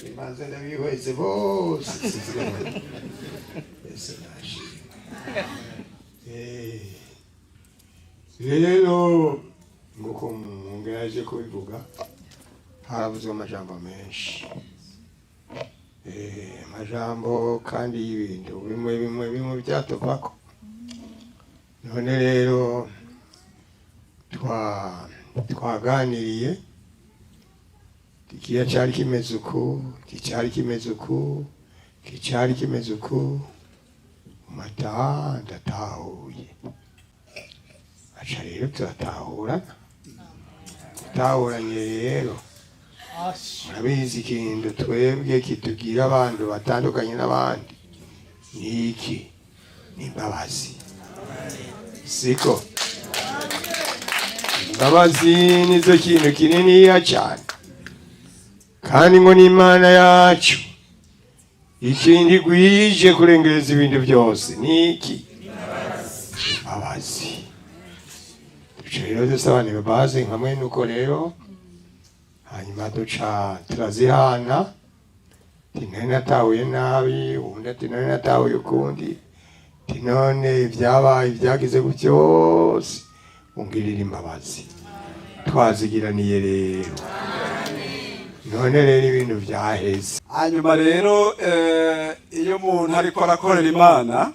imanza ndabihweze bose ese nashimwe. Rero nguko ngerageje kubivuga haravuzwe amajambo menshi, amajambo kandi y'ibintu bimwe byatuvako. None rero twaganiriye ikiya cyari kimeze uku, kicyari kimeze uku, kicyari kimeze uku, mata ndatahuye. Aca rero tutahuranye rero. Murabizi ikintu twebwe kitugira abantu batandukanye n'abandi ni iki? Ni imbabazi, siko? Imbabazi nizo kintu kininiya cyane, kandi ngo n'Imana yacu ikindi gwije kurengereza ibintu byose ni iki? Imbabazi. Rero dusabane imbabazi nkamwe nuko rero hanyuma duca turazihana. Tinone natahuye nabi, ubundi ati none natahuye ukundi, tinone ibyabaye ibyagize byose ungirira imbabazi. Twazigiraniye rero, none rero ibintu byaheze. Hanyuma rero iyo umuntu ariko arakorera Imana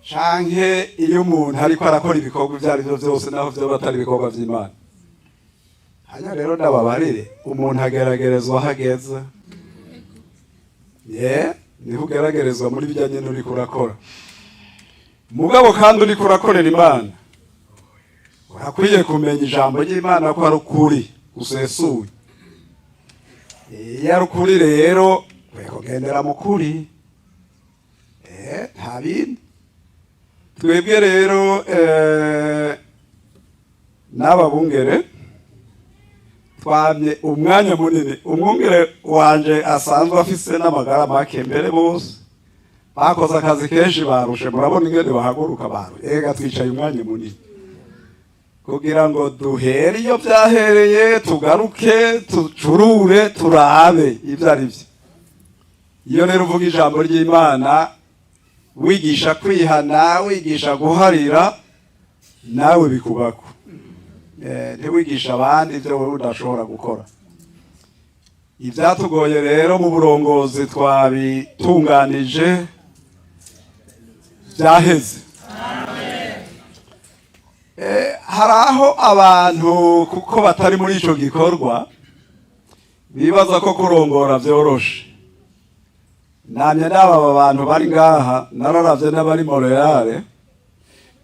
canke iyo umuntu ariko arakora ibikorwa ibyo ari byo byose naho byo batari ibikorwa by'Imana, hanyuma rero ndababarire umuntu ageragerezwa hageze. Niho ugeragerezwa muri bijyanye n'uri kurakora. Mugabo kandi uri kurakorera Imana urakwiye kumenya ijambo ry'Imana ko ari ukuri usesuye. Iyo ari ukuri rero ukwiye kugendera mu kuri, nta bindi. Twebwe rero n'ababungere twamye umwanya munini. Umwungere wanje asanzwe afise n'amagara make, mbere bose bakoze akazi kenshi barushe. Murabona ingene bahaguruka ega twicaye umwanya munini kugira ngo duhere iyo byahereye, tugaruke tucurure turabe ibyo ari byo. Iyo rero uvuga ijambo ry'Imana wigisha kwihana, wigisha guharira, nawe bikubako. Ntiwigisha abandi ibyo wowe udashobora gukora. Ibyatugoye rero mu burongozi twabitunganije, byaheze. Hari aho abantu kuko batari muri ico gikorwa bibaza ko kurongora byoroshe. Namye n'aba bantu bari ngaha nararavye n'abari Montreal,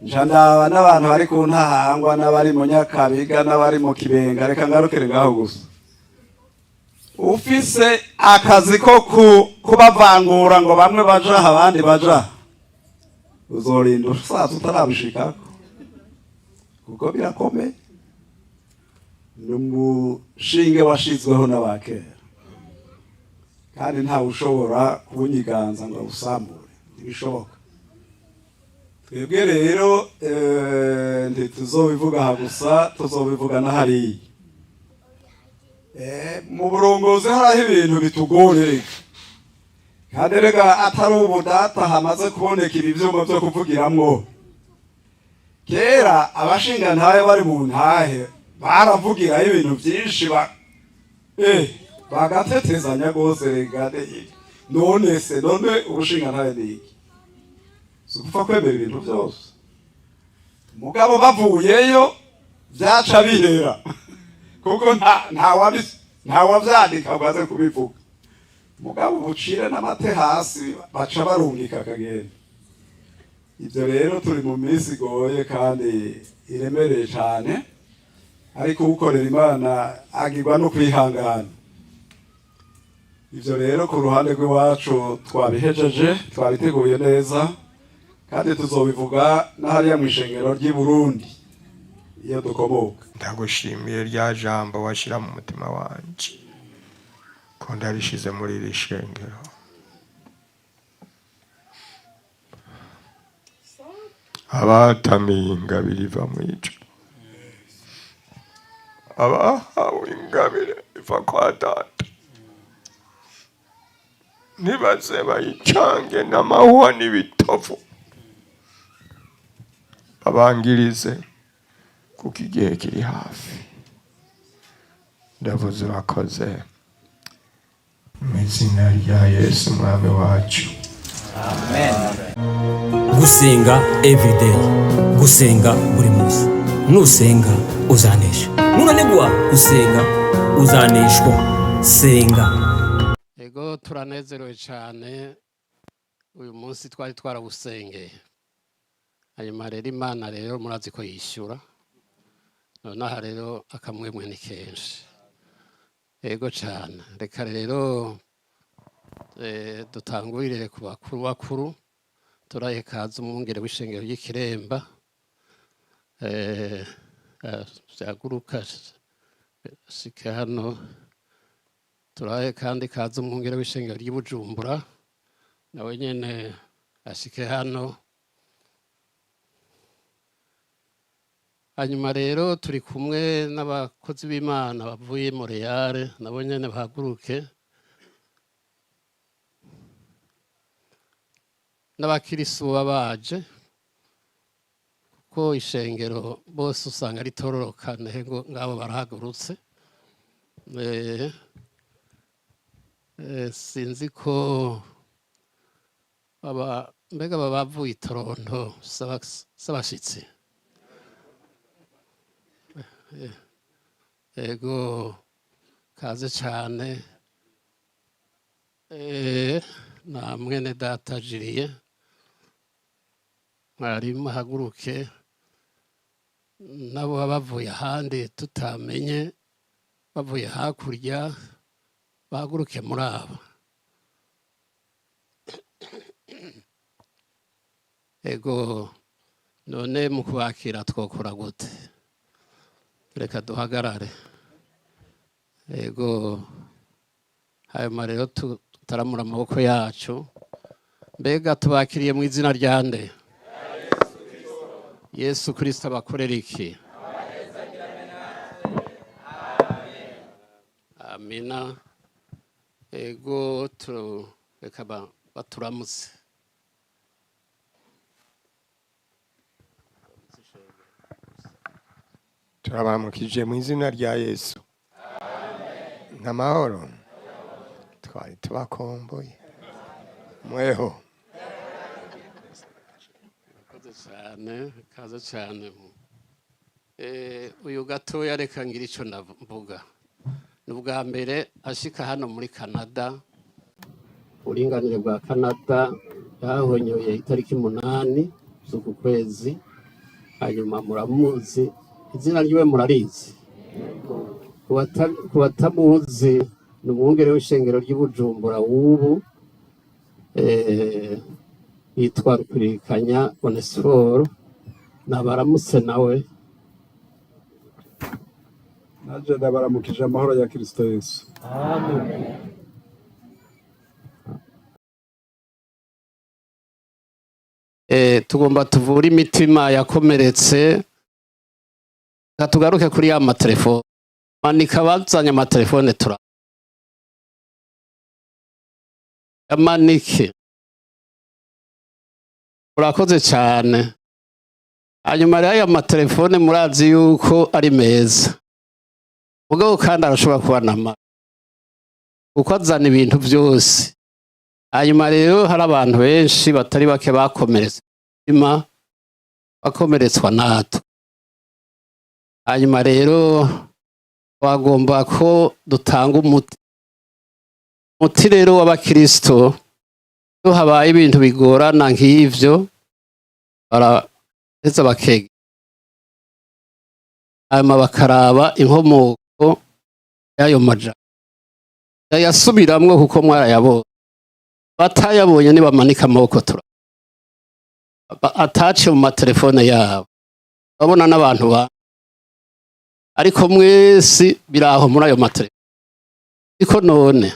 nja ndaba n'abantu bari ku Ntahangwa, n'abari mu Nyakabiga, n'abari mu Kibenga. Reka ngarukire ngaho gusa. Ufise akazi ko kubavangura ngo bamwe baja abandi baja, uzorinda usaza utarabishikako kuko birakomeye. Ni umushinge washizweho n'abakera, kandi ntawe ushobora kuwunyiganza ngo awusambure, ntibishoboka. Twebwe rero ntituzobivuga aha gusa, tuzobivuga na hariya. Mu burongozi hariho ibintu bitugoreka, kandi rega atari ubu data hamaze kuboneka ibi vyuma vyo kuvugiramwo. Kera abashinga ntahe bari mu ntahe baravugiraho ibintu byinshi bagatetezanya rwose. Rega none se ubushinga ntahe ni iki? Si gupfa kwemera ibintu byose. Mugabo bavuyeyo byaca bihera kuko nta wavyandika ngo aze kubivuga. Mugabo bucire n'amate hasi baca barungika akagenda. Ibyo rero turi mu minsi igoye kandi iremereye cyane, ariko ukorera Imana agirwa no kwihangana. Ibyo rero ku ruhande rw'iwacu twabihejeje, twabiteguye neza, kandi tuzobivuga n'ahariya mu ishengero ry'i Burundi iyo dukomoka. Ndagushimiye rya jambo washira mu mutima wanje ko ndarishize muri iri shengero. Abatamiye ingabire iva mu ijuru abahawe ingabire iva kwa data nibaze bayicange n'amahwa n'ibitovu babangirize kuko igihe kiri hafi. Ndavuze urakoze mu izina rya Yesu umwami wacu, amen. Gusenga everyday, gusenga buri munsi. Nusenga uzanesha, nunanigwa gusenga uzaneshwa. Senga. Ego turanezerewe cyane uyu munsi twari twarawusengeye. Hanyuma rero Imana rero murazi ko yishyura, nonaha rero akamwemwe ni kenshi. Ego cyane, reka rero dutangurire ku bakuru turaye kaza umwungere w'ishengero ry'Ikiremba byaguruka shike hano. Turaye kandi kaza umwungere w'ishengero ry'Ibujumbura nawe nyene ashike hano. Hanyuma rero turi kumwe n'abakozi b'Imana bavuye Montreal nabo nyene bahaguruke, n'abakirisu babaje kuko ishengero bose usanga ritororokane ngo ngabo barahagurutse. Sinzi ko mbega bavuye i Toronto s'abashitsi. Ego kaze cyane na mwene data Jiriye mwari muhaguruke, nabo bavuye ahandi tutamenye bavuye hakurya bahaguruke muri aba. Ego none mu kubakira twokora gute? Reka duhagarare. Ego hanyuma rero tutaramura amaboko yacu. Mbega tubakiriye mu izina rya nde? Yesu Kristo abakorera iki? Amina. Ego reka baturamutse. turabamukije mu izina rya Yesu, amen. N'amahoro twari tubakomboye mweho. Kaza cyane. Uyu gatoya reka ngira icyo ndavuga. Ni ubwa mbere ashika hano muri Canada, uburinganire bwa Canada yahonyoye itariki 8 z'uku kwezi. Hanyuma muramuzi, izina ryiwe murarizi. Kubatamuzi ni umwungere w'ishengero ry'Ibujumbura w'ubu yitwa Rukurikanya Onesphore, nabaramutse nawe. naje ndabaramukije amahoro ya Kristo Yesu, amen. Tugomba tuvura imitima yakomeretse. Tugaruke kuri ya matelefone, manika bazanye amatelefone yamanike. Urakoze cyane. Hanyuma rero aya matelefone murazi yuko ari meza, mugabo kandi arashobora kuba nama kuko azana ibintu byose. Hanyuma rero hari abantu benshi batari bake bakomeretse imitima, bakomeretswa natwe. Hanyuma rero bagomba ko dutanga umuti rero w'abakristo. Iyo habaye ibintu bigorana nk'ivyo baraheza bakega, hanyuma bakaraba inkomoko y'ayo majambo yasubiramwo kuko mwarayabonye. Batayabonye nibamanika amaboko atace mu matelefone yabo, babona n'abantu ariko mwese biraho muri ayo matelefone. Iko none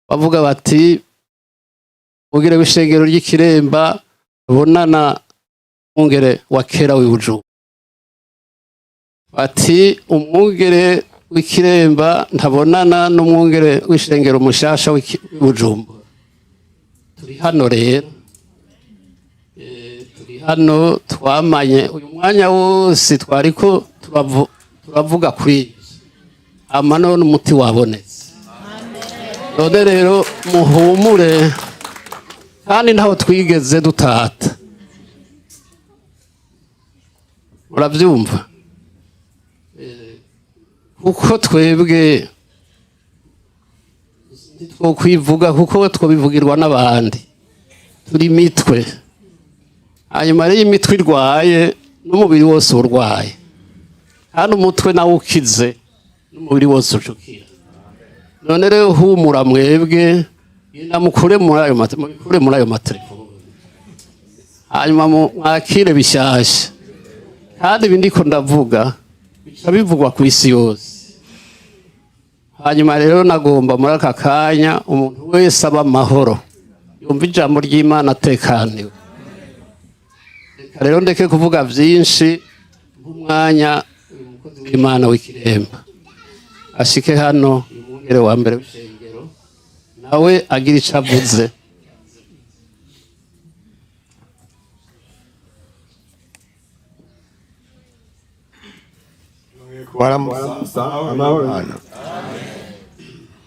bavuga bati umwungere w'ishengero ry'Ikiremba bonana umwungere wa kera w'Ibujumbura. ati umwungere w'Ikiremba ntabonana n'umwungere w'ishengero mushasha w'Ibujumbura. Turi hano rero, turi hano twamanye uyu mwanya wose twariko turavuga kuri none umuti wabonetse. None rero muhumure kandi ntaho twigeze dutata. Muravyumva? Kuko twebwe ntitwokwivuga kuko twobivugirwa n'abandi. Turi mitwe. Hanyuma rero imitwe irwaye n'umubiri wose urwaye. Kandi umutwe nawe ukize n'umubiri wose ucukira. None rero humura mwebwe mukure muri ayo matelefone. Hanyuma mwakire bishasha. Kandi ibi ndiko ndavuga bica bivugwa ku isi yose. Hanyuma rero nagomba muri aka kanya umuntu wese aba amahoro, yumva ijambo ry'Imana atekaniwe. Reka rero ndeke kuvuga byinshi, nk'umwanya umukozi w'Imana w'Ikiremba ashike hano, umwungere wa mbere w'ishengero nawe agira icyo avuze.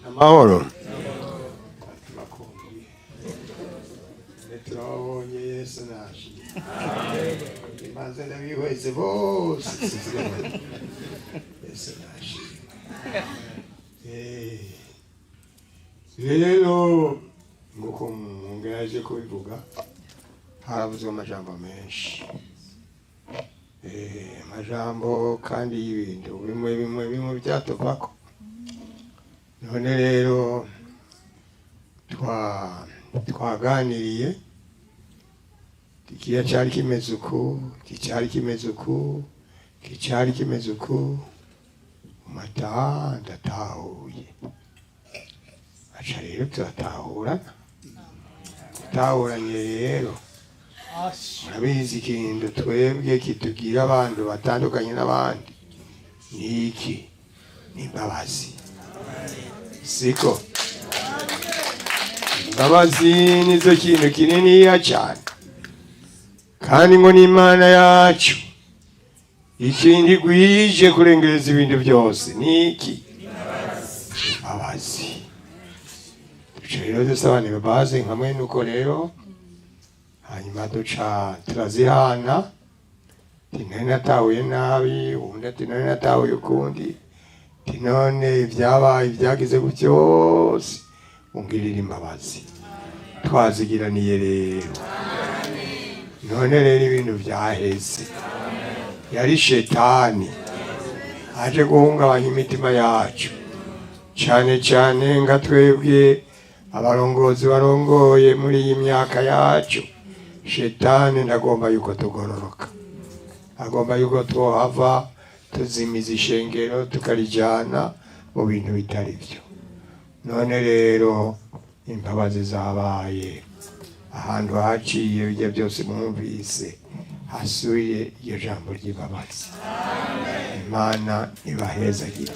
Amahoro. Turabonye Yesu naje. Imanze ndabihweze bose. Yesu naje. Rero nguko mungaje kubivuga haravuzwe amajambo menshi. Amajambo kandi y'ibintu bimwe byatuvako. None rero twaganiriye ikiya cyari kimeze uku, kicyari kimeze uku, kicyari kimeze uku, ndatahuye. Aca rero tutahuranye rero. Murabizi ikintu twebwe kitugira abantu batandukanye n'abandi ni iki? Ni imbabazi. Siko? Imbabazi nizo kintu kininiya cyane. Kandi ngo ni Imana yacu ikindi gwije kurengereza ibintu byose ni iki? Imbabazi. Rero dusabane imbabazi nkamwe nuko rero hanyuma duca turazihana. Tinone natahuye nabi, ubundi ati none natahuye ukundi. Tinone ibyabaye ibyagize byose ungirira imbabazi. Twazigiraniye rero. None rero ibintu byaheze. Yari shetani aje guhungabanya imitima yacu, cyane cyane nga twebwe abarongozi barongoye muri iyi myaka yacu. Shetani ndagomba yuko tugororoka, agomba yuko twohava tuzimiza ishengero tukarijana mu bintu bitari byo. None rero imbabazi zabaye, ahantu haciye bijya byose mwumvise hasuye iryo jambo ry'imbabazi. Imana ibahezagire.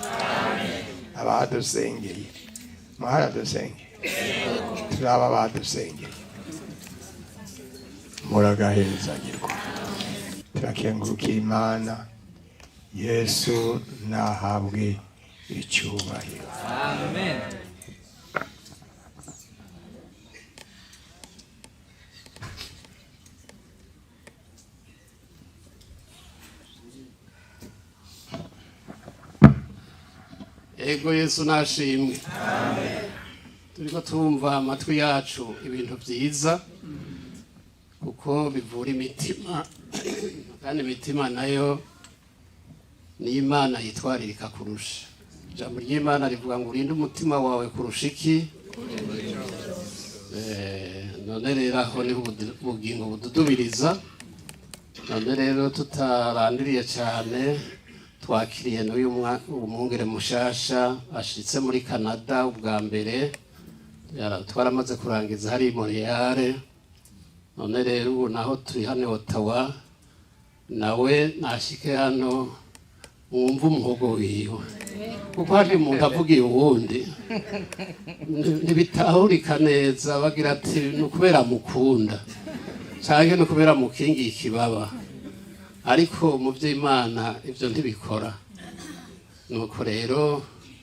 Abadusengeye mwaradusengeye, turaba badusengeye muragahezagirwa. Turakengurukira Imana. Yesu nahabwe icyubahiro. Amen. Ego Yesu nashimwe. Amen. Turiko tumva amatwi yacu ibintu byiza kuko bivura imitima, kandi imitima nayo ni Imana yitwaririka kurusha. Ijambo ry'Imana rivuga ngo urinde umutima wawe kurusha iki? None rero aho ni ubugingo bududubiriza. None rero tutarandiriye cyane, twakiriye n'uyu umwungere mushasha ashitse muri Canada ubwa mbere. Twaramaze kurangiza hari Montreal. None rero ubu naho turi hano Ottawa, nawe nashike hano wumva umuhogo wiwe kuko hari umuntu avugiye uwundi ntibitahurika neza bagira ati ni ukubera mukunda cyangwa ni ukubera mukingiye ikibaba ariko mu by'Imana ibyo ntibikora nuko rero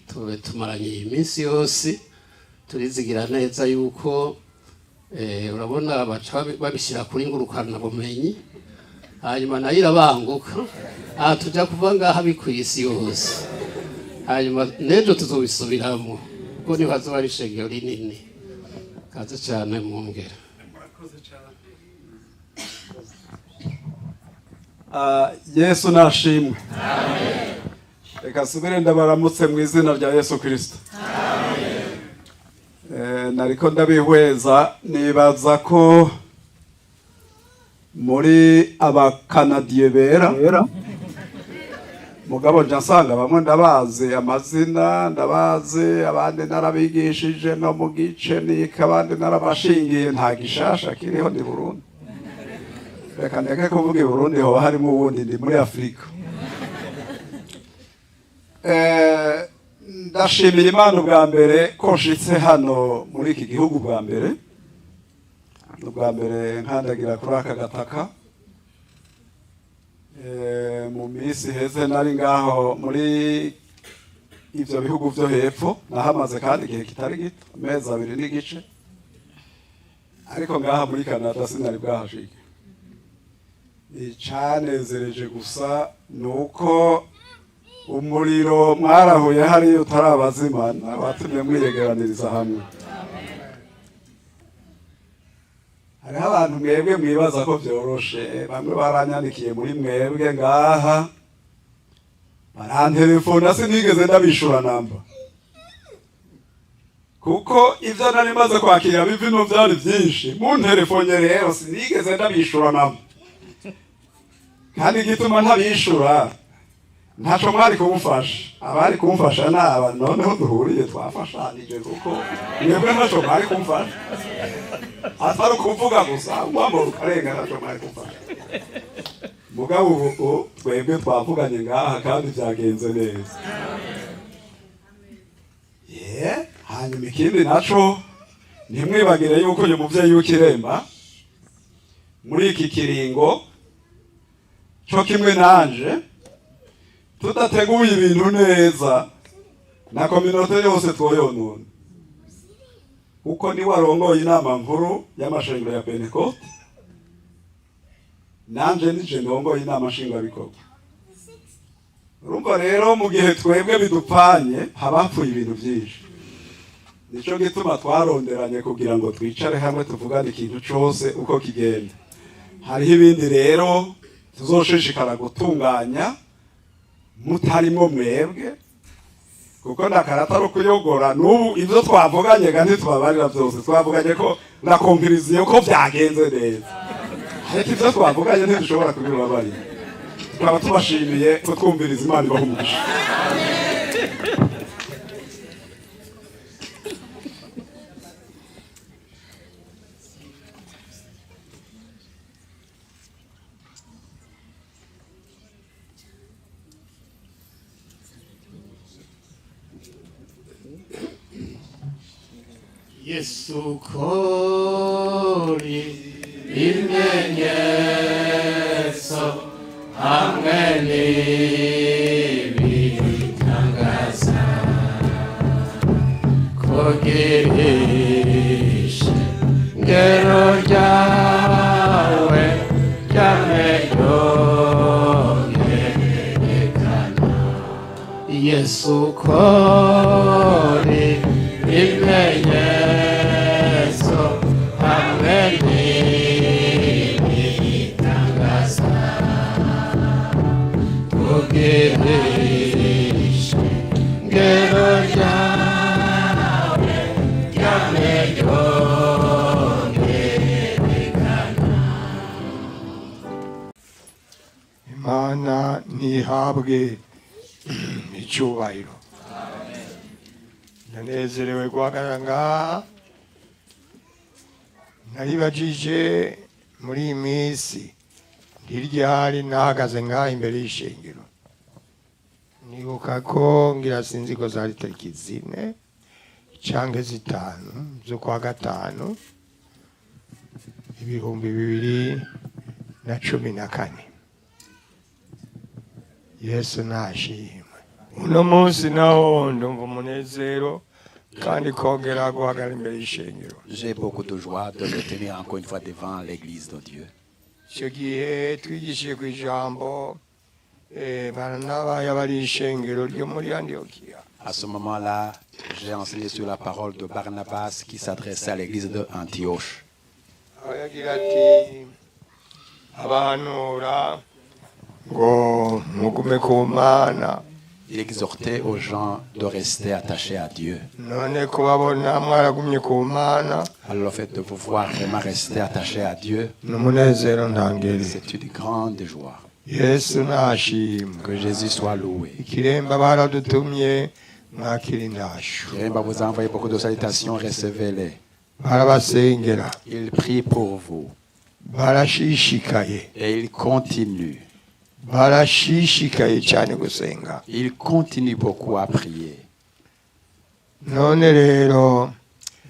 tube tumaranye iyi minsi yose turizigira neza yuko urabona baca babishyira kuri ngurukana bumenyi hanyuma nayo irabanguka aha tujya kuva ngaha bikwiye isi yose hanyuma n'ejo tuzobisubiramo kuko niho hazoba ari ishengero rinini kaze cyane mwongera Yesu nashimwe reka subire ndabaramutse mu izina rya Yesu Kristo nariko ndabihweza nibaza ko muri abakanadiye bera mugabo nja nsanga bamwe ndabazi amazina ndabazi abandi narabigishije no mu gice nika abandi narabashingiye nta gishasha kiriho ni Burundi reka ndeke kuvuga i Burundi hoba harimo ubundi ndi muri Afurika ndashimira Imana ubwa mbere ko nshitse hano muri iki gihugu bwa mbere ubwa mbere nkandagira kuri aka gataka mu minsi heze nari ngaho muri ivyo bihugu vyo hepfo nahamaze kandi igihe kitari gito amezi 2 n'igice ariko ngaha muri Canada sinari bwahashike icanezereje gusa nuko umuriro mwarahuye hari utarabazimana watumye mwiyegeraniriza hamwe hariho abantu mwebwe mwibaza ko vyoroshe bamwe baranyandikiye muri mwebwe ngaha barantelefona sinigeze ndabishura namba kuko ivyo nari maze kwakira bivino vyari vyinshi mu ntelefone rero sinigeze ndabishura namba kandi gituma ntabishura ntaco mwari kumufasha abari kumfasha naba noneho duhuriye twafashanije kuko mwebwe ntaco mwari kumfasha atari kuvuga gusa mwambo ukarenga ntaco mwari kumfasha mugabo ubu twebwe twavuganye ngaha kandi vyagenze neza hanyuma ikindi naco ntimwibagire yuko uyu muvyeyi w'ikiremba muri iki kiringo co kimwe nanje tudateguye ibintu neza na kominote yose twoyonona kuko ni warongoye inama nkuru y'amashengero ya Pentecote nanje nije ndongoye inama nshingwabikorwa urumva rero mu gihe twebwe bidupanye habapfuye ibintu byinshi nico gituma twaronderanye kugira ngo twicare hamwe tuvugane ikintu cose uko kigenda hariho ibindi rero tuzoshishikara gutunganya mutarimo mwebwe kuko ndakarata ro kuyogora n'ubu ivyo twavuganye kandi twabarira byose twavuganye ko na conclusion ko vyagenze neza ariko ivyo twavuganye ntidushobora kubibabarira twaba tubashimiye ko twumviriza Imana ibaha umugisha Yesu kori ibimenyetso hamwe n'ibitangaza kugirisha ngero ryawe ryamenyekana Yesu kori ibimenyetso hamwe n'ibitangaza kugirisha ngero ryawe ryamenyekana Imana ntihabwe icyubahiro ndanezerewe guhagarara ngaha naribajije muri iyi minsi ntiryari nahagaze ngaha imbere y'ishengero nibuka ko ngira sinzi ko zari tariki 4 canke 5 z'ukwa gatanu 2014. Yesu nashimwe. Uno munsi naho ndumva umunezero kandi kongera guhagarara imbere y'ishengero. J'ai beaucoup de joie de me tenir encore une fois devant l'église de Dieu. Icyo gihe twigishije ku ijambo Barnaba yabari ishengero ryo muri Antiokia. À ce moment-là, j'ai enseigné sur la parole de Barnabas qui s'adressait à l'église de Antioche. Aho yagira ati abahanura ngo mugume ku Mana. Il exhortait aux gens de rester attachés à Dieu. None kubabona mwaragumye ku Mana. Alors le fait de pouvoir vraiment rester attaché à Dieu, N'umunezero ntangere. c'est une grande joie. Yesu nashimwe. Que Jésus soit loué. Ikiremba baradutumye mwakira indasho. Il va vous envoyer beaucoup de salutations, recevez-les. Barabasengera. Il prie pour vous Barashishikaye. et il continue. Barashishikaye cyane gusenga. Il continue beaucoup à prier. None rero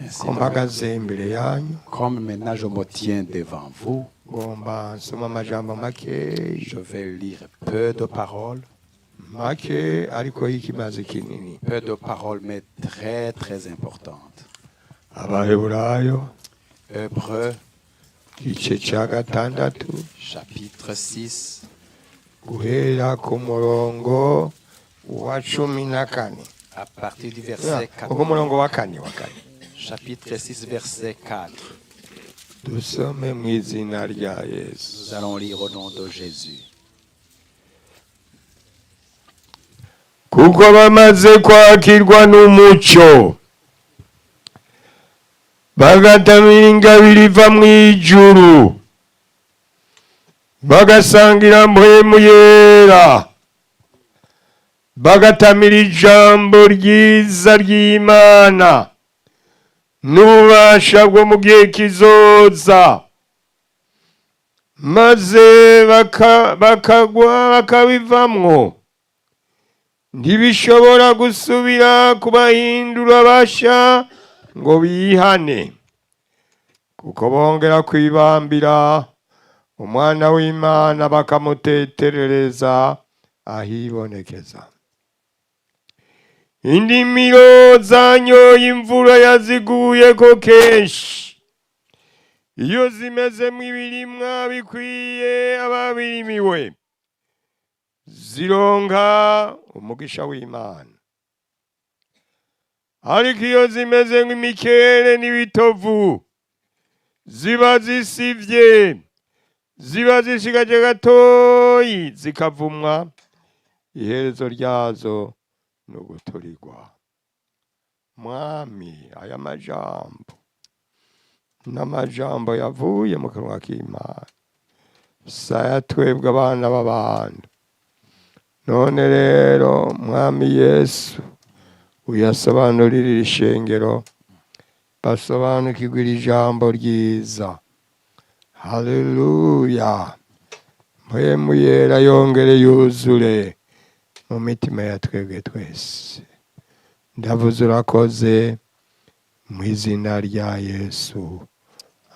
Ainsi, ko mpagaze imbere yanyu comme maintenant je me tiens devant vous, ngomba nsoma amajambo make je vais lire peu de paroles, ariko y'ikimaze kinini. peu de paroles mais très très importantes. Abaheburayo Hébreux igice cya gatandatu chapitre 6, guhera ku murongo wa 14. à partir du verset 4. Ku murongo wa kane. Chapitre 6, verset 4. Dusome mu izina rya Yesu. Nous allons lire au nom de Jésus. Kuko bamaze kwakirwa n'umucyo bagatamira ingabire iva mu ijuru bagasangira mpwemu yera bagatamira ijambo ryiza ry'Imana n'ububasha bwo mu gihe kizoza, maze bakagwa bakabivamwo, ntibishobora gusubira kubahindura basha ngo bihane, kuko bongera kwibambira umwana w'Imana bakamuteterereza ahibonekeza. Indimiro zanyoye imvura yaziguye ko kenshi, iyo zimezemo ibirimwa bikwiye ababirimiwe, zironka umugisha w'Imana. Ariko iyo zimeze nk'imikere n'ibitovu, ziba zisivye, ziba zishigaje gatoyi, zikavumwa, iherezo ryazo no guturirwa. Mwami, aya majambo n'amajambo yavuye mu kanwa k'Imana, saya twebwe abana b'abantu. None rero Mwami Yesu uyasobanurira ishengero, basobanukirwe iri jambo ryiza. Haleluya. Mpwemu yera yongere yuzure mu mitima ya twebwe twese. Ndavuze urakoze mu izina rya Yesu.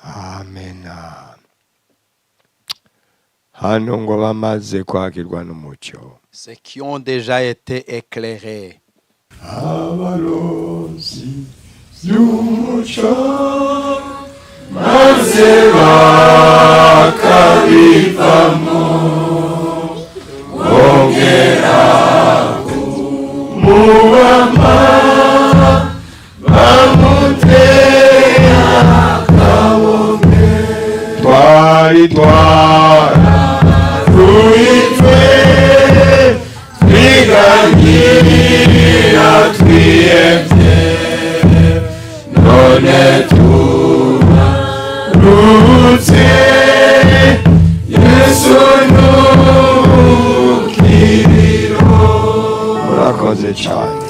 Amen. Hano ngo bamaze kwakirwa n'umucyo. Ceux qui ont déjà été éclairés. Abarozi y'umucyo maze bakabivamo, bongera kumubamba, bamutera akabombe. Twari twaratuitwe twiganyira twiyemye, none turutse Yesu n'ukiriro. Murakoze cyane.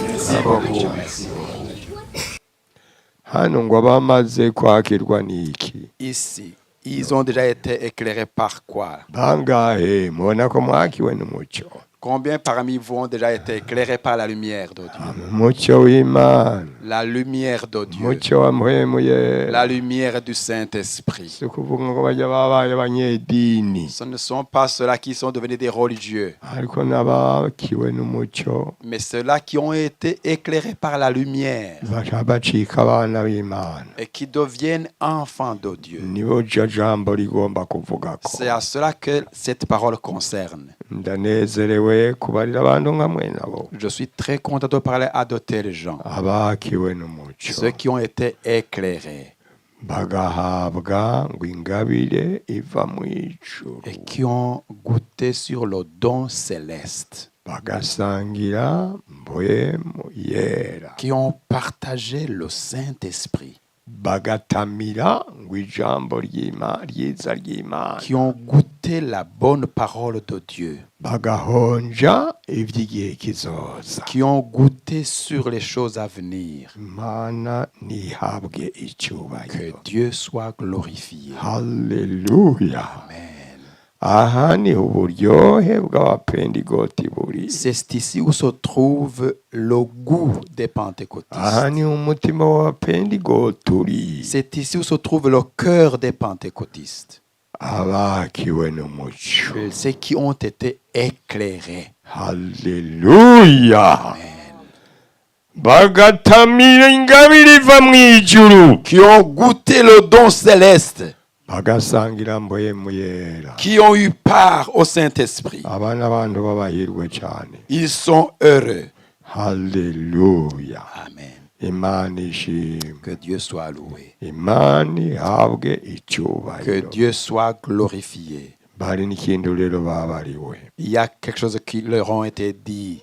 Hano ngo bamaze kwakirwa n'iki? Ici, ils ont déjà été éclairés par quoi? Bangahe mubona ko mwakiwe n'umucyo? Combien parmi vous ont déjà été éclairés par la lumière de Dieu? umucyo w'Imana, La lumière de Dieu. umucyo wa mpwemu yera. La lumière du Saint-Esprit. Si ukuvuga ngo bajya babaye abanyedini, Ce ne sont pas ceux-là qui sont devenus des religieux, ariko n'abakiwe n'umucyo mais ceux-là qui ont été éclairés par la lumière baca bacika abana b'Imana. et qui deviennent enfants de Dieu. Nibo iryo jambo rigomba kuvugako. C'est à cela que cette parole concerne. Ndanezerewe kubarira abantu nkamwe nabo, Je suis très content de parler à de tels gens, abakiwe n'umucyo, ceux qui ont été éclairés bagahabwa ngo ingabire iva mu ijuru, et qui ont goûté sur le don céleste, bagasangira mpwemu yera, qui ont partagé le Saint-Esprit, bagatamira ngo ijambo ryiza ry'Imana, qui ont goûté la bonne parole de Dieu, bagahonja iby'igihe kizoza. qui ont goûté sur les choses à venir. Imana ntihabwe Que icyubahiro. Dieu soit glorifié. Haleluya. Amen. Aha niho uburyohe bw'abapendigoti buri. C'est ici où se trouve le goût des pentecôtistes. Aha niho umutima w'abapendigoti uri. C'est ici où se trouve le cœur des pentecôtistes. Abakiwe n'umucyo. Ceux qui ont été éclairés. Haleluya. Bagatamira ingabire iva mu ijuru, Qui ont goûté le don céleste. bagasangira mpwemu yera. Qui ont eu part au Saint-Esprit. Abana bantu babahirwe cyane. Ils sont heureux. Haleluya. Amen. Imana ishimwe. Que Dieu soit loué. Imana ihabwe Que icyubahiro. Dieu soit glorifié. Bari n'ikintu rero babariwe. Il y a quelque chose qui leur a été dit.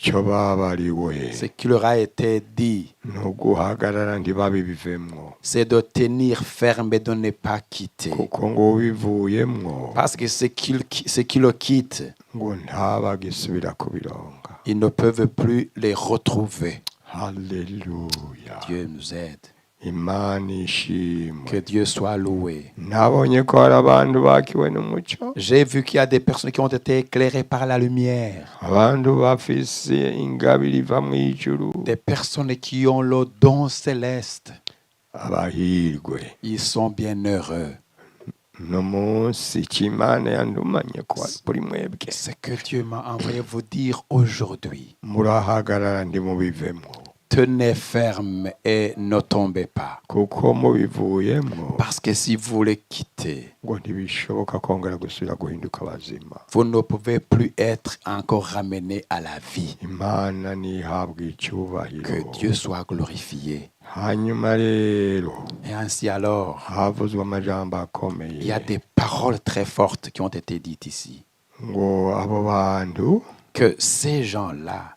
Cyo babariwe Ce qui leur a été dit, ni uguhagarara ntibabibivemwo, c'est de tenir ferme et de ne pas quitter. kuko ngo ubivuyemwo Parce que ceux qui le quittent, ngo ntabagisubira kubironga. ils ne peuvent plus les retrouver. Haleluya. Dieu nous aide. Imana ishimwe. Que Dieu soit loué. Nabonye ko hari abantu bakiwe n'umucyo, J'ai vu qu'il y a des personnes qui ont été éclairées par la lumière. abantu bafise ingabire iva mu ijuru, Des personnes qui ont le don céleste. abahirwe. Ils sont bien heureux. No munsi cy'Imana yandumanye kuri mwebwe, Ce que Dieu m'a envoyé vous dire aujourd'hui. murahagarara ntimubivemwo, Tenez ferme et ne tombez pas. kuko mubivuyemwo Parce que si vous les quittez, ngo ntibishoboka kongera gusubira guhinduka abazima. vous ne pouvez plus être encore ramené à la vie. Imana ntihabwe Que icyubahiro. Dieu soit glorifié. Hanyuma rero Et ainsi alors, havuzwe amajambo il y a akomeye des paroles très fortes qui ont été dites ici. ngo abo bantu Que ces gens-là,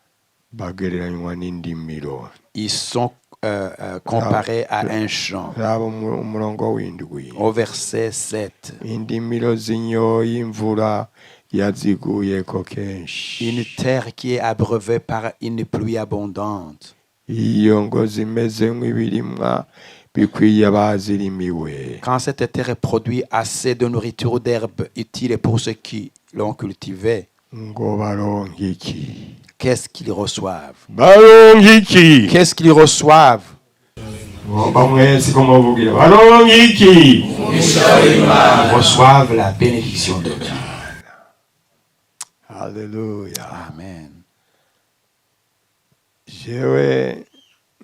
bagereranywa n'indimiro. ils sont comparés à un chant. Raba umurongo w'indwi. Au verset 7, Indimiro zinyoye imvura yaziguyeko kenshi. une terre qui est abreuvée par une pluie abondante. Iyo ngo zimeze nk'ibirimwa bikwiye abazirimiwe. Quand cette terre produit assez de nourriture ou d'herbes utiles pour ceux qui l'ont cultivée, Ngo baronke iki? qu'est-ce qu'ils reçoivent? Baronke iki? Qu'est-ce qu'ils reçoivent? Ngomba mwese ko muvugira baronke iki? Ils reçoivent la bénédiction de Dieu. Haleluya. Amen. Jewe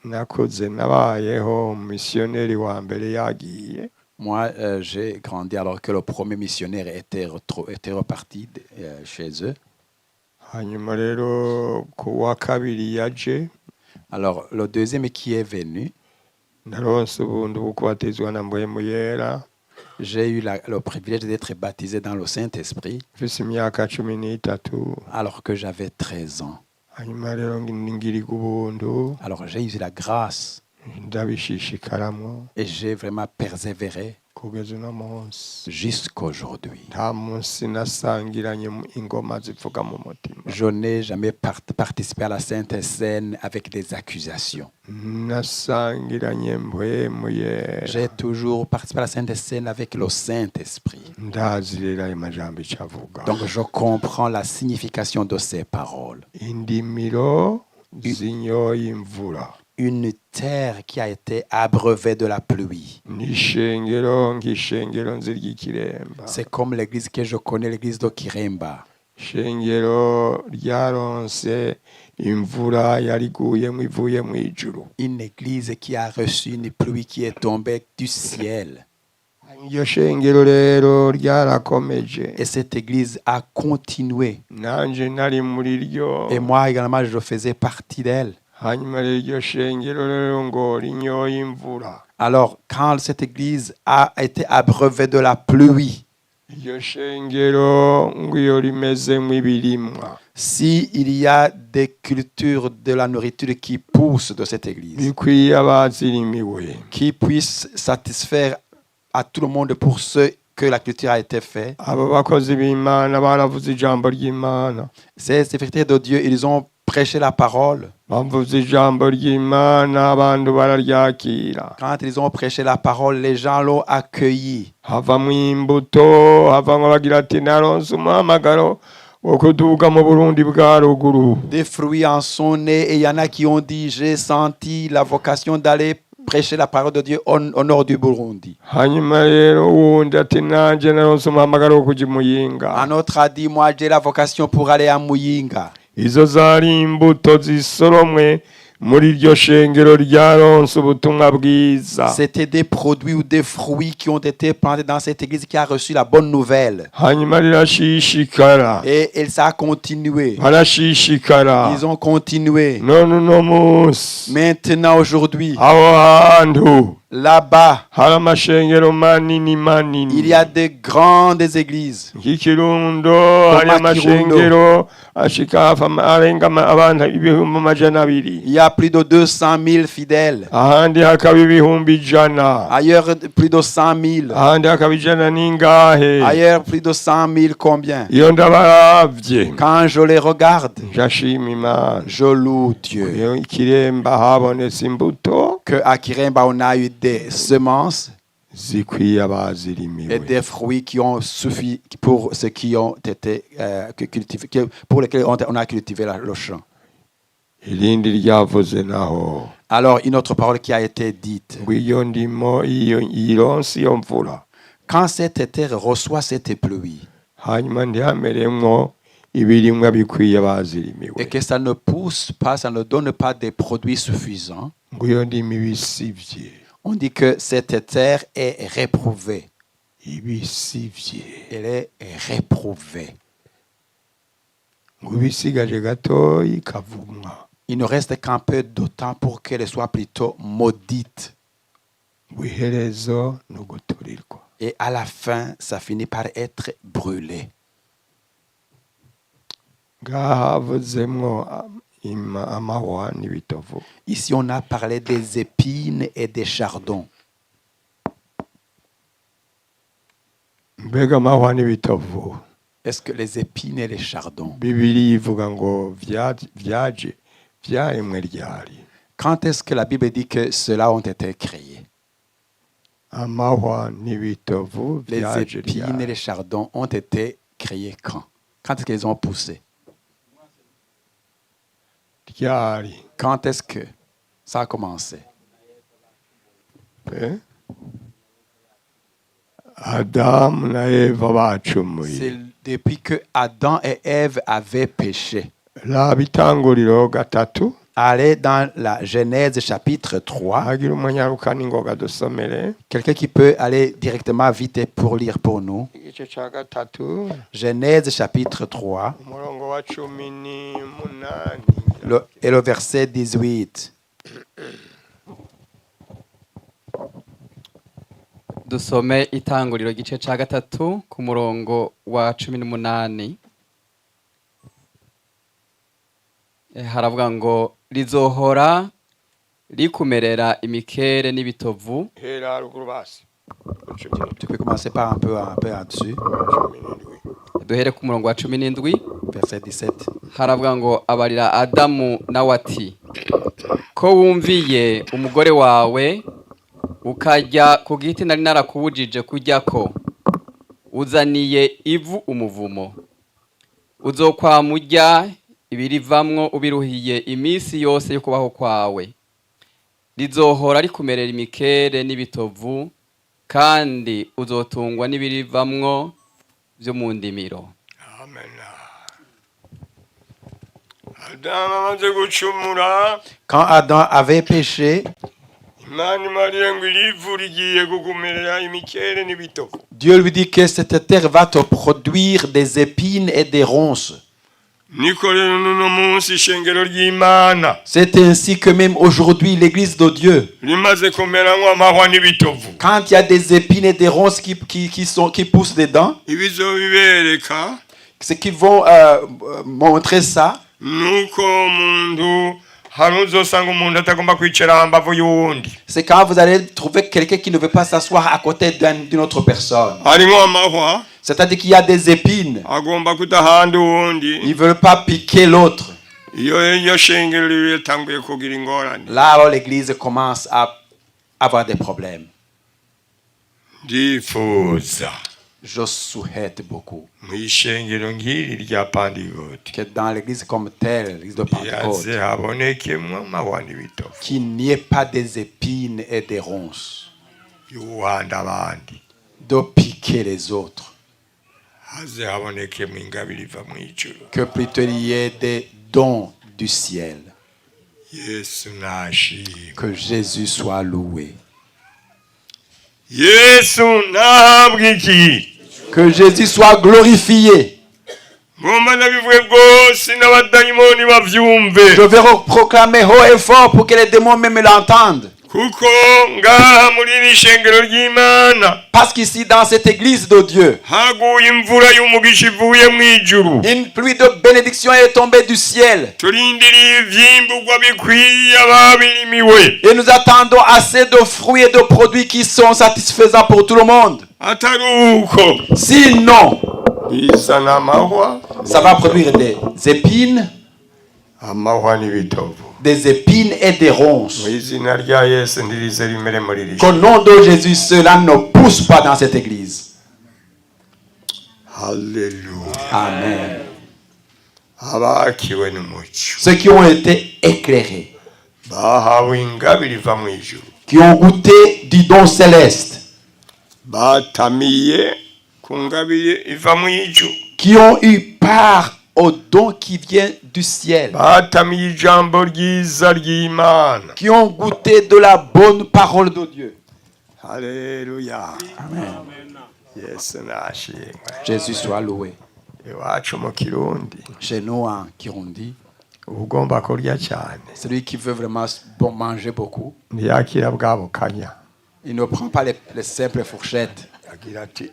nakuze nabayeho missionnaire wa mbere yagiye. Moi, j'ai grandi alors que le premier missionnaire était reparti chez eux. Hanyuma rero ku wa kabiri yaje Alors, le deuxième qui est venu, naronse ubuntu bwo kubatizwa na mpwemu yera. j'ai eu le privilège d'être baptisé dans le Saint-Esprit Mfise imyaka 13 alors que j'avais 13 ans. hanyuma rero ngirirwa ubuntu Alors, j'ai eu la grâce ndabishishikaramwo et j'ai vraiment persévéré kugeza uno munsi jusqu'aujourd'hui. nta munsi nasangiranye ingoma zivuga mu mutima. Je n'ai jamais participé à la Sainte Seine avec des accusations. Nasangiranye mpwemu yera. J'ai toujours participé à la Sainte Seine avec le Saint-Esprit. ndazi rero ayo majambo icyo avuga. Donc je comprends la signification de ces paroles. Indimiro zinyoye imvura. Une terre qui a été abreuvée de la pluie. N'ishengero nk'ishengero nzi ry'ikiremba. C'est comme l'église que je connais, l'église de Kiremba. Ishengero ryaronse imvura yariguyemo ivuye mu ijuru. Une église qui a reçu une pluie qui est tombée du ciel. Iryo shengero rero ryarakomeje. Et cette église a continué. Nanje nari muri ryo. Et moi également, je faisais partie d'elle. Hanyuma rero iryo shengero rero ngo rinyoye imvura. Alors, quand cette église a été abreuvée de la pluie, iryo shengero ngo iyo rimezemo ibirimwa. si il y a des cultures de la nourriture qui poussent de cette église, Bikwiye abazirimiwe. qui puissent satisfaire à tout le monde pour ce que la culture a été faite, Abo bakozi b'Imana baravuze ijambo ry'Imana. ces serviteurs de Dieu, ils ont prêché la parole. Bavuze ijambo ry'Imana abantu bararyakira. Quand ils ont prêché la parole, les gens l'ont accueilli. Havamwo imbuto, havamwo bagira ati naronse umuhamagaro wo kuduga mu Burundi bwa ruguru. Des fruits en sont nés et il y en a qui ont dit, j'ai senti la vocation d'aller prêcher la parole de Dieu au nord du Burundi. Hanyuma rero uwundi ati nanje naronse umuhamagaro wo kuja i Muyinga. Un autre a dit, moi j'ai la vocation pour aller à Muyinga. Izo zari imbuto zisoromwe muri iryo shengero ryaronse ubutumwa bwiza. C'était des produits ou des fruits qui ont été plantés dans cette église qui a reçu la bonne nouvelle. Hanyuma rirashishikara. Et ça a continué. Barashishikara. Ils ont continué. None uno munsi Maintenant, aujourd'hui, aho hantu là-bas, hari amashengero manini manini. il y a des grandes églises. Nk'ikirundo hari Kirundo. amashengero ashika arenga abantu ibihumbi amajana abiri. Il y a plus de 200 000 fidèles. Ahandi hakaba ibihumbi ijana. Ailleurs, plus de 100 000. Ahandi hakaba ijana n'ingahe. Ailleurs, plus de 100 000. Combien? Iyo ndabaravye Quand je les regarde, ndashima Imana. je loue Dieu. Iyo ikiremba habonetse imbuto Que à Kiremba, on a eu des semences zikwiye et abazirimiwe. des fruits qui ont suffi pour ceux qui ont été cultivés, pour lesquels on a cultivé le champ. Irindi ryavuze naho Alors, une autre parole qui a été dite. ngo iyo ndimo iyo ironse iyo mvura Quand cette terre reçoit cette pluie hanyuma ntihameremwo ibirimwa bikwiye et abazirimiwe, que ça ne pousse pas, ça ne donne pas des produits suffisants, ngo iyo ndimo ibisivye. on dit que cette terre est réprouvée. Ibisivye Elle est réprouvée. ngo ibisigaje gatoyi kavumwa. Il ne reste qu'un peu de temps pour qu'elle soit plutôt maudite. ngo iherezo ni uguturirwa. Et à la fin, ça finit par être brûlé. Ngaha havuzemwo amahwa n'ibitovu. Ici, on a parlé des épines et des chardons. Mbega amahwa n'ibitovu Est-ce que les épines et les chardons, Bibiri ivuga ngo vyaje vyaremwe ryari? quand est-ce que la Bible dit que ceux-là ont été créés? Amahwa n'ibitovu Les vyaje épines et ryari? les chardons ont été créés quand? Quand est-ce qu'ils ont poussé? Ryari? Quand est-ce que ça a commencé? Eh? Adamu na Eva bacumuye. C'est depuis que Adam et Ève avaient péché. Raba Itanguriro gatatu. Allez dans la Genèse chapitre 3. Hagira umunyaruka n'ingoga dusomere. Quelqu'un qui peut aller directement vite pour lire pour nous. Igice ca gatatu Genèse chapitre 3 umurongo wa 18. et le verset 18. Dusome Itanguriro igice ca gatatu ku murongo wa 18. Haravuga ngo rizohora rikumerera imikere n'ibitovu Hera ruguru basi. Tu peux commencer par un peu là-dessus. duhere ku murongo wa 17 Verset 17. haravuga ngo abarira Adamu nawe ati ko wumviye umugore wawe ukajya ku giti nari narakubujije kujya ko uzaniye ivu umuvumo uzokwamurya ibirivamwo ubiruhiye iminsi yose yo kubaho kwawe rizohora rikumerera imikere n'ibitovu kandi uzotungwa n'ibirivamwo byo mu ndimiro. Amen. Adamu amaze gucumura, Quand Adam avait péché, Imana imariye ngo irivu rigiye kukumerera imikere n'ibitovu. Dieu lui dit que cette terre va te produire des épines et des ronces. Niko rero n'uno munsi ishengero ry'Imana C'est ainsi que même aujourd'hui, l'église de Dieu, rimaze kumeramwo amahwa n'ibitovu. quand il y a des épines et des ronces qui poussent dedans, Ibizobibereka ce qui vont montrer ça, nuko umuntu hari uzosanga umuntu atagomba kwicara hambavu y'uwundi. c'est quand vous allez trouver quelqu'un qui ne veut pas s'asseoir à côté d'une autre personne. Harimwo amahwa C'est-à-dire qu'il y a des épines. agomba kudahanda uwundi. Ils ne veulent pas piquer l'autre. Iyo shengero ritanguye kugira ingorane. Là, alors l'église commence à avoir des problèmes. Ndifuza Je souhaite beaucoup mw'ishengero nk'iri rya Pentecote que dans l'église comme telle, l'église de Pentecôte, yaze habonekemwo amahwa n'ibitovu qu'il n'y ait pas des épines et des ronces, y'uwuhanda abandi. de piquer les autres. Haze habonekemwo ingabire iva mw'ijuru. Que plutôt il y ait des dons du ciel. Yesu nashimwe. Que Jésus soit loué. Yesu nahabwe iki. Que Jésus soit glorifié. Ngomba nabivuge rwose n'abadayimoni bavyumve. Je vais proclamer haut et fort pour que les démons même l'entendent. Kuko ngaha muri iri shengero ry'Imana Parce qu'ici, dans cette église de Dieu, haguye imvura y'umugisha ivuye mw'ijuru. une pluie de bénédiction est tombée du ciel. Turindiriye ivyimburwa bikwiye ababirimiwe. Et nous attendons assez de fruits et de produits qui sont satisfaisants pour tout le monde. Atari uko Sinon, bizana amahwa, ça va produire des épines, amahwa n'ibitovu. des épines et des ronces. Mu izina rya Yesu ndirize rimere muri iri. Qu'au nom de Jésus, cela ne pousse pas dans cette église. Hallelujah. Amen. Abakiwe n'umucyo Ceux qui ont été éclairés, bahawe ingabire iva mw'ijuru. qui ont goûté du don céleste, Batamiye ku ngabire iva mw'ijuru. qui ont eu part au don qui vient du ciel, Batamiye ijambo ryiza ry'Imana. qui ont goûté de la bonne parole de Dieu. Haleluya. Yesu nashimwe. Jésus soit loué. Iwacu mu Kirundi Chez nous en Kirundi, ugomba kurya cyane celui qui veut vraiment bon manger beaucoup, ntiyakira bwa bukanya. il ne prend pas les simples fourchettes. Agira ati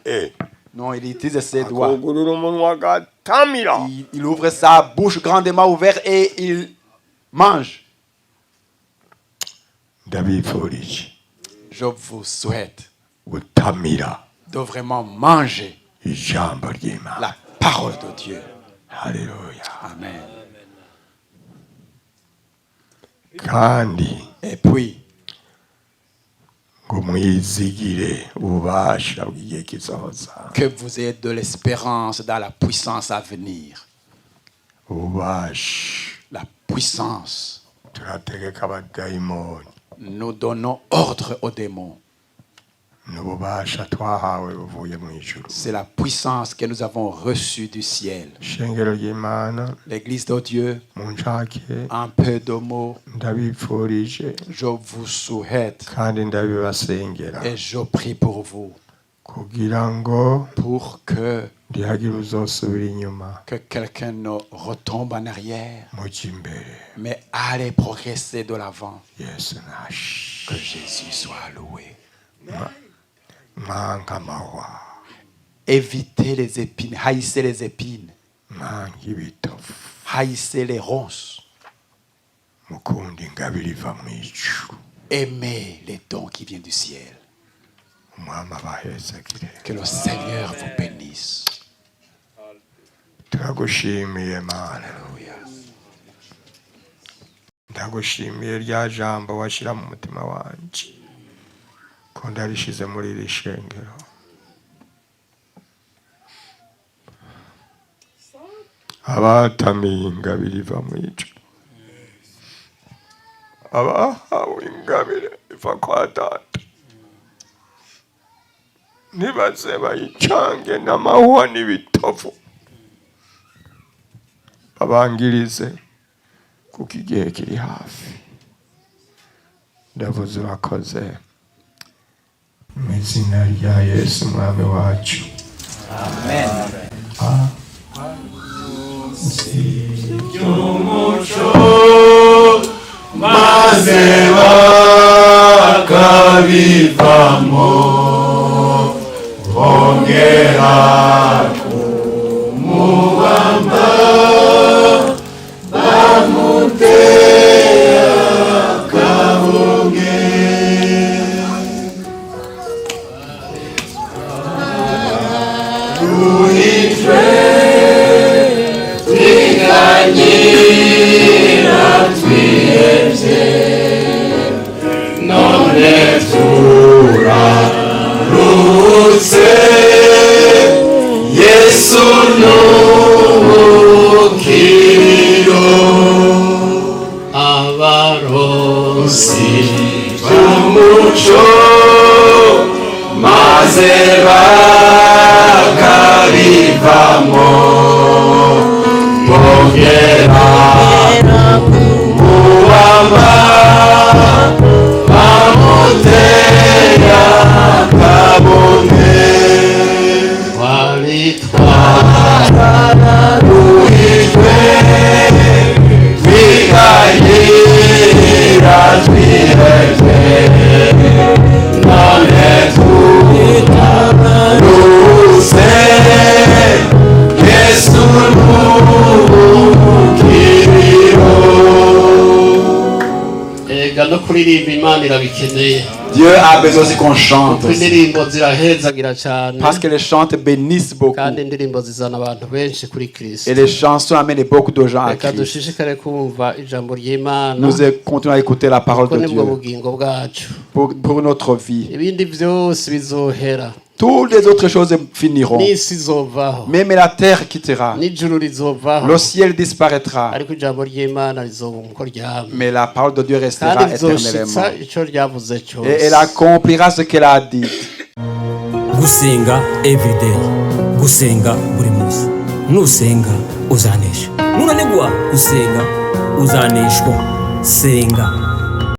Non, il utilise ses doigts. akugurura umunwa agatamira. Il ouvre sa bouche grandement ouverte et il mange. Ndabifurije Je vous souhaite gutamira de vraiment manger ijambo ry'Imana. la parole de Dieu. Haleluya. Amen. Kandi Et puis, ngo mwizigire ububasha bw'igihe kizaza. que vous ayez de l'espérance dans la puissance à venir. Ububasha La puissance. turategeka abadayimoni Nous donnons ordre aux démons. n'ububasha twahawe buvuye mu ijuru. C'est la puissance que nous avons reçue du ciel. Ishengero ry'Imana L'Église de Dieu, munshake un peu de mots, ndabifurije je vous souhaite kandi ndabibasengera et je prie pour vous, kugira ngo pour que ntihagire uzosubira inyuma quelqu'un ne retombe en arrière, mujya imbere. mais allez progresser de l'avant. Yesu nashi Que Jésus soit loué. mwanka amahwa Évitez les épines, haïssez les épines, mwanka ibitovu haïssez les ronces, mukunda ingabire iva mu ijuru. aimez les dons qui viennent du ciel. umwami abahezagire. Que le Seigneur vous bénisse. Turagushimiye Mana, ndagushimiye rya jambo washyira mu mutima wanje ko ndarishize muri iri shengero. Abatamiye ingabire iva mu ijuru, abahawe ingabire iva kwa Data, nibaze bayicange n'amahwa n'ibitovu, babangirize kuko igihe kiri hafi. Ndavuze urakoze mu izina rya Yesu umwami wacu, amen. Umuco maze bakabivamo, bongera kumubamba, bamutera akabonge. Duhitwe twiganyira twihebye, none turaruhutse. Yesu n'umukiro, abaronsi b'umuco maze bakabivamo, bongera kumubamba, bamutera akabonge. Twararuhijwe twiganyira twihebye, none turaruhutse. Yesu n'umukiro. Ega no kuririmba Imana irabikeneye. Dieu a besoin aussi qu'on chante. Kuko indirimbo zirahezagira cyane. Parce que les chants bénissent beaucoup. Kandi indirimbo zizana abantu benshi kuri Kristo. Et les chansons amènent beaucoup de gens à Reka Christ. dushishikare kumva ijambo ry'Imana. Nous continuons à écouter la parole de Kuko nibwo Dieu bugingo bwacu. pour notre vie. Ibindi byose bizohera. Toutes les autres choses finiront. N'isi izovaho. Même la terre quittera. N'ijuru rizovaho. Le ciel disparaîtra. Ariko ijambo ry'Imana rizoba uko ryamye. Mais la parole de Dieu restera Kandi rizoshitsa éternellement. ico ryavuze cyose. Et elle accomplira ce qu'elle a dit. gusenga everyday, gusenga buri munsi. Nusenga uzanesha, nunanigwa gusenga uzaneshwa. Senga.